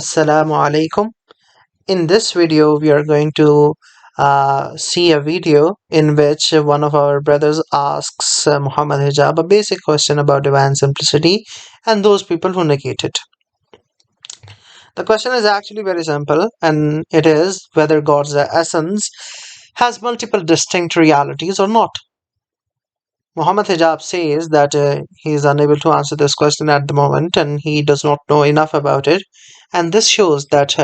Assalamu alaikum. In this video, we are going to see a video in which one of our brothers asks Muhammad Hijab a basic question about divine simplicity and those people who negate it. The question is actually very simple, and it is whether God's essence has multiple distinct realities or not. Muhammad Hijab says that he is unable to answer this question at the moment and he does not know enough about it. And this shows that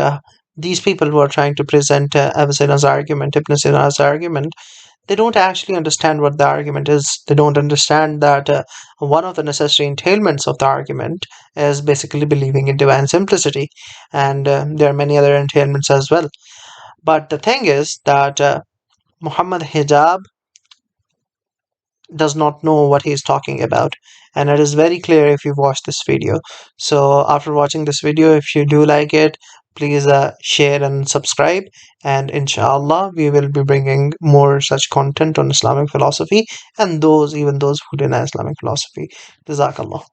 these people who are trying to present Avicenna's argument, Ibn Sina's argument, they don't actually understand what the argument is. They don't understand that one of the necessary entailments of the argument is basically believing in divine simplicity. And there are many other entailments as well. But the thing is that Muhammad Hijab does not know what he is talking about, and it is very clear if you watch this video. So after watching this video, if you do like it, please share and subscribe, and inshallah we will be bringing more such content on Islamic philosophy and those who deny Islamic philosophy. Jazakallah.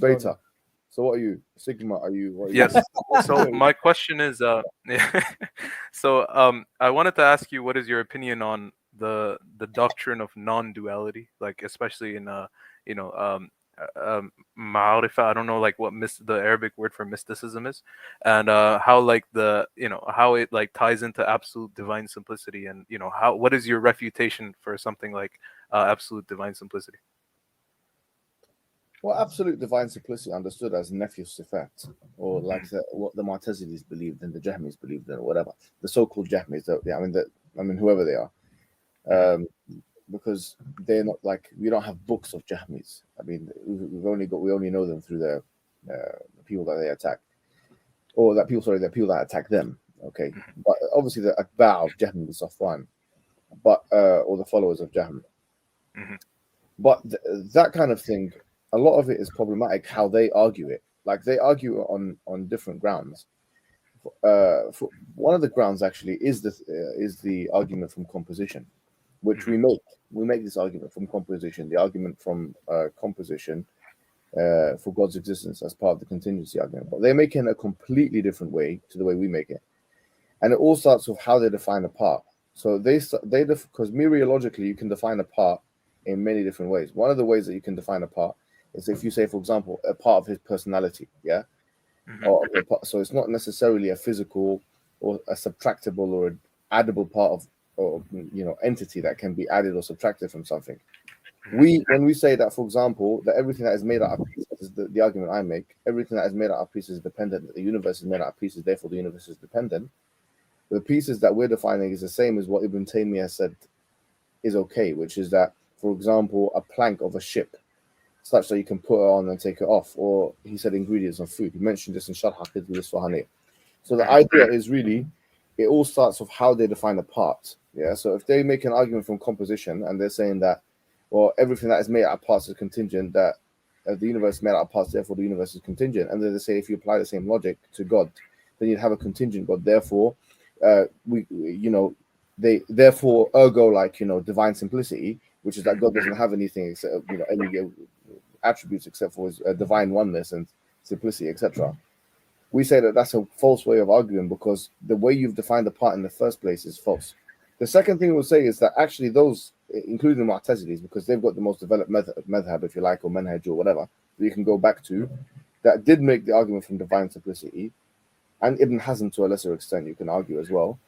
Beta. So what are you? Sigma? Are you? What are Yes. You? So my question is, I wanted to ask you, what is your opinion on the doctrine of non-duality, like especially in ma'arifa, I don't know like what the Arabic word for mysticism is, and how like how it like ties into absolute divine simplicity, and what is your refutation for something like absolute divine simplicity? Well, absolute divine simplicity understood as nephew sifat, or like what the Mu'tazilis believed and the Jahmis believed in, or whatever the so-called Jahmis. I mean, whoever they are, because they're not like, we don't have books of Jahmis. I mean, we only know them through the people that they attack, or that people that attack them. Okay, but obviously the atba' of Jahm bin Safwan, but or the followers of Jahm. But that kind of thing, a lot of it is problematic how they argue it. Like they argue on different grounds. For one of the grounds actually is the argument from composition, which we make. We make this argument from composition, the argument from composition for God's existence as part of the contingency argument. But they make it in a completely different way to the way we make it, and it all starts with how they define a part. So because mereologically you can define a part in many different ways. One of the ways that you can define a part is if you say, for example, a part of his personality, yeah? So it's not necessarily a physical or a subtractable or an addable part of, or entity that can be added or subtracted from something. When we say that, for example, that everything that is made out of pieces, is the argument I make, everything that is made out of pieces is dependent, that the universe is made out of pieces, therefore the universe is dependent. The pieces that we're defining is the same as what Ibn Taymiyah said is okay, which is that, for example, a plank of a ship, such that you can put it on and take it off, or he said ingredients of food. He mentioned this in Sharh Aqid al-Isfahani. So the idea is really, it all starts with how they define a part. Yeah. So if they make an argument from composition and they're saying that, well, everything that is made out of parts is contingent, that the universe is made out of parts, therefore the universe is contingent. And then they say if you apply the same logic to God, then you'd have a contingent God. Therefore, they therefore ergo like divine simplicity, which is that God doesn't have anything except any attributes except for his divine oneness and simplicity, etc. We say that that's a false way of arguing, because the way you've defined the part in the first place is false. The second thing we'll say is that actually those, including the Mu'tazilis, because they've got the most developed madhab, if you like, or manhaj or whatever, that you can go back to, that did make the argument from divine simplicity, and Ibn Hazm to a lesser extent you can argue as well,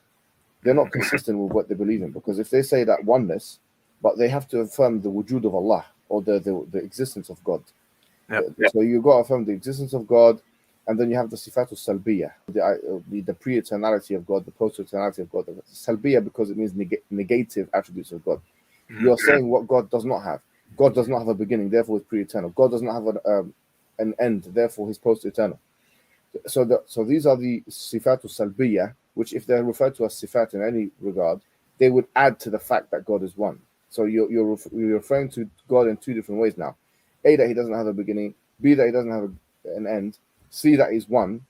they're not consistent with what they believe in, because if they say that oneness, but they have to affirm the wujood of Allah, or the existence of God. Yep. So you've got to affirm the existence of God, and then you have the sifatul salbiyah, the pre-eternality of God, the post-eternality of God. The salbiyah because it means negative attributes of God. You're saying what God does not have. God does not have a beginning, therefore he's pre-eternal. God does not have an end, therefore he's post-eternal. So these are the sifatul salbiyah, which if they're referred to as sifat in any regard, they would add to the fact that God is one. So you're referring to God in two different ways now. A, that he doesn't have a beginning. B, that he doesn't have an end. C, that he's one.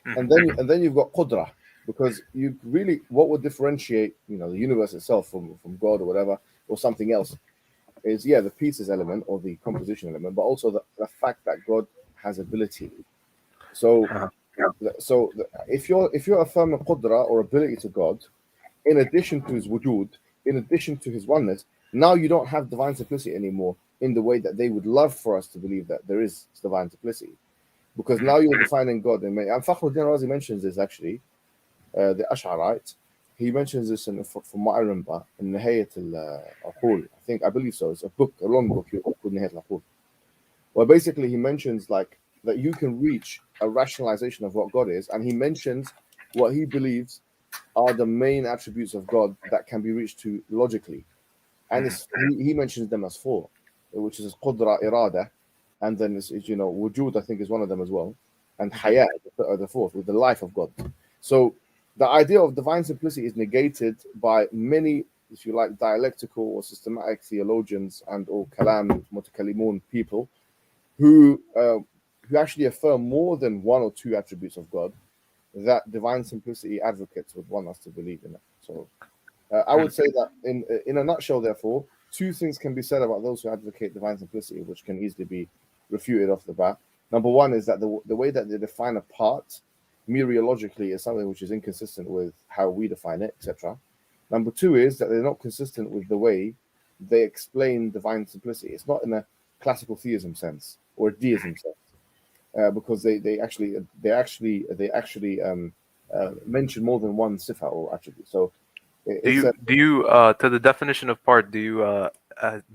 And then you've got qudra, because you really, what would differentiate the universe itself from God or whatever, or something else, is the pieces element or the composition element, but also the fact that God has ability. So So if you're affirming qudra or ability to God, in addition to his wujood, in addition to his oneness, now you don't have divine simplicity anymore in the way that they would love for us to believe that there is divine simplicity. Because now you're defining God. And Fakhruddin Razi mentions this actually, the Ash'arite. He mentions this from what I remember in Nihayat al-Aqul. I believe so. It's a book, a long book called Nihayat al-Aqul. Well, basically, he mentions like that you can reach a rationalization of what God is, and he mentions what he believes are the main attributes of God that can be reached to logically, and he mentions them as four, which is qudra, irada, and then it's wujood. I think is one of them as well, and hayat, the fourth, with the life of God. So the idea of divine simplicity is negated by many, if you like, dialectical or systematic theologians and or kalam mutakallimun people who actually affirm more than one or two attributes of God that divine simplicity advocates would want us to believe in it. So I would say that in a nutshell, therefore, two things can be said about those who advocate divine simplicity, which can easily be refuted off the bat. Number one is that the way that they define a part mereologically is something which is inconsistent with how we define it, etc. Number two is that they're not consistent with the way they explain divine simplicity. It's not in a classical theism sense or a deism sense, because they actually mention more than one sifa or attribute. So Do you to the definition of part, do you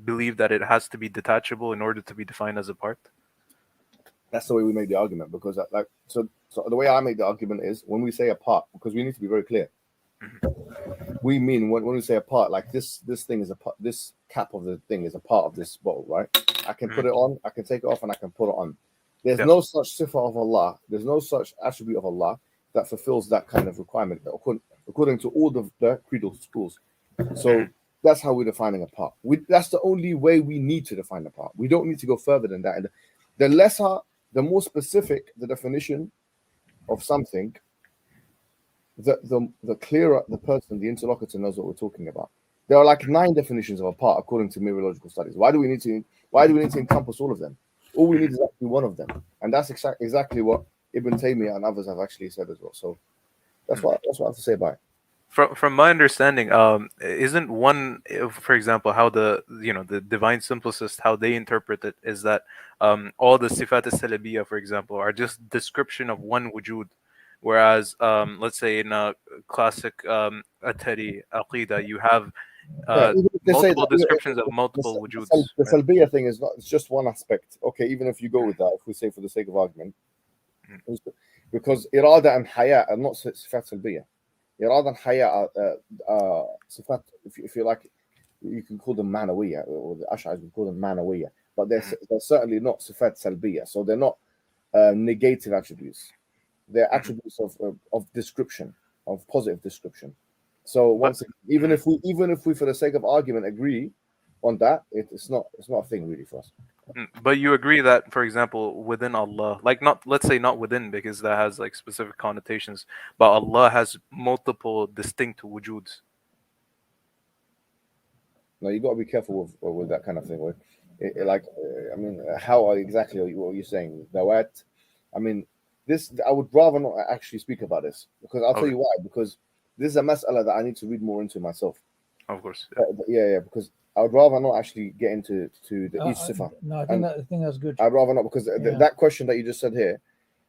believe that it has to be detachable in order to be defined as a part? That's the way we make the argument, because so the way I make the argument is when we say a part, because we need to be very clear. We mean when we say a part, like this thing is a part, this cap of the thing is a part of this bottle, right? I can put it on, I can take it off, and I can put it on. There's no such sifa of Allah, there's no such attribute of Allah that fulfills that kind of requirement according to all the creedal schools. So that's how we're defining a part. That's the only way we need to define a part. We don't need to go further than that. And the more specific the definition of something, the clearer the person, the interlocutor, knows what we're talking about. There are like 9 definitions of a part according to mereological studies. Why do we need to encompass all of them? All we need is actually one of them, and that's exactly what Ibn Taymiyyah and others have actually said as well. So that's what I have to say about it. From my understanding, isn't one, for example, how the divine simplicist, how they interpret it is that all the sifat al-salabiyya, for example, are just description of one wujood, whereas let's say in a classic Athari aqidah, you have multiple descriptions of multiple wujoods. The salbiyya thing is not, it's just one aspect. Okay, even if you go with that, if we say for the sake of argument, because irada and haya are not sifat salbiyya. Irada and haya are sifat, if you like, you can call them manawiyya, or the Ash'aris would call them manawiyya, but they're certainly not sifat salbiyya, so they're not negative attributes. They're attributes of description, of positive description. So once even if we for the sake of argument agree on that, it's not a thing really for us. But you agree that, for example, within Allah, like let's say not within, because that has like specific connotations, but Allah has multiple distinct wujoods. No, you got to be careful with that kind of thing. I mean, how exactly what are you saying? Dawat? I mean, this I would rather not actually speak about this, because I'll tell you why. Because this is a mas'ala that I need to read more into myself. Of course. Yeah, because I would rather not actually get into each sifa. No, I think that's good. I'd rather not, because that question that you just said here,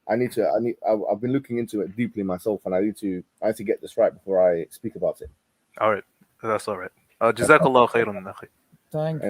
I've been looking into it deeply myself, and I need to get this right before I speak about it. All right, that's all right. Jazakallah khairan. Thank you.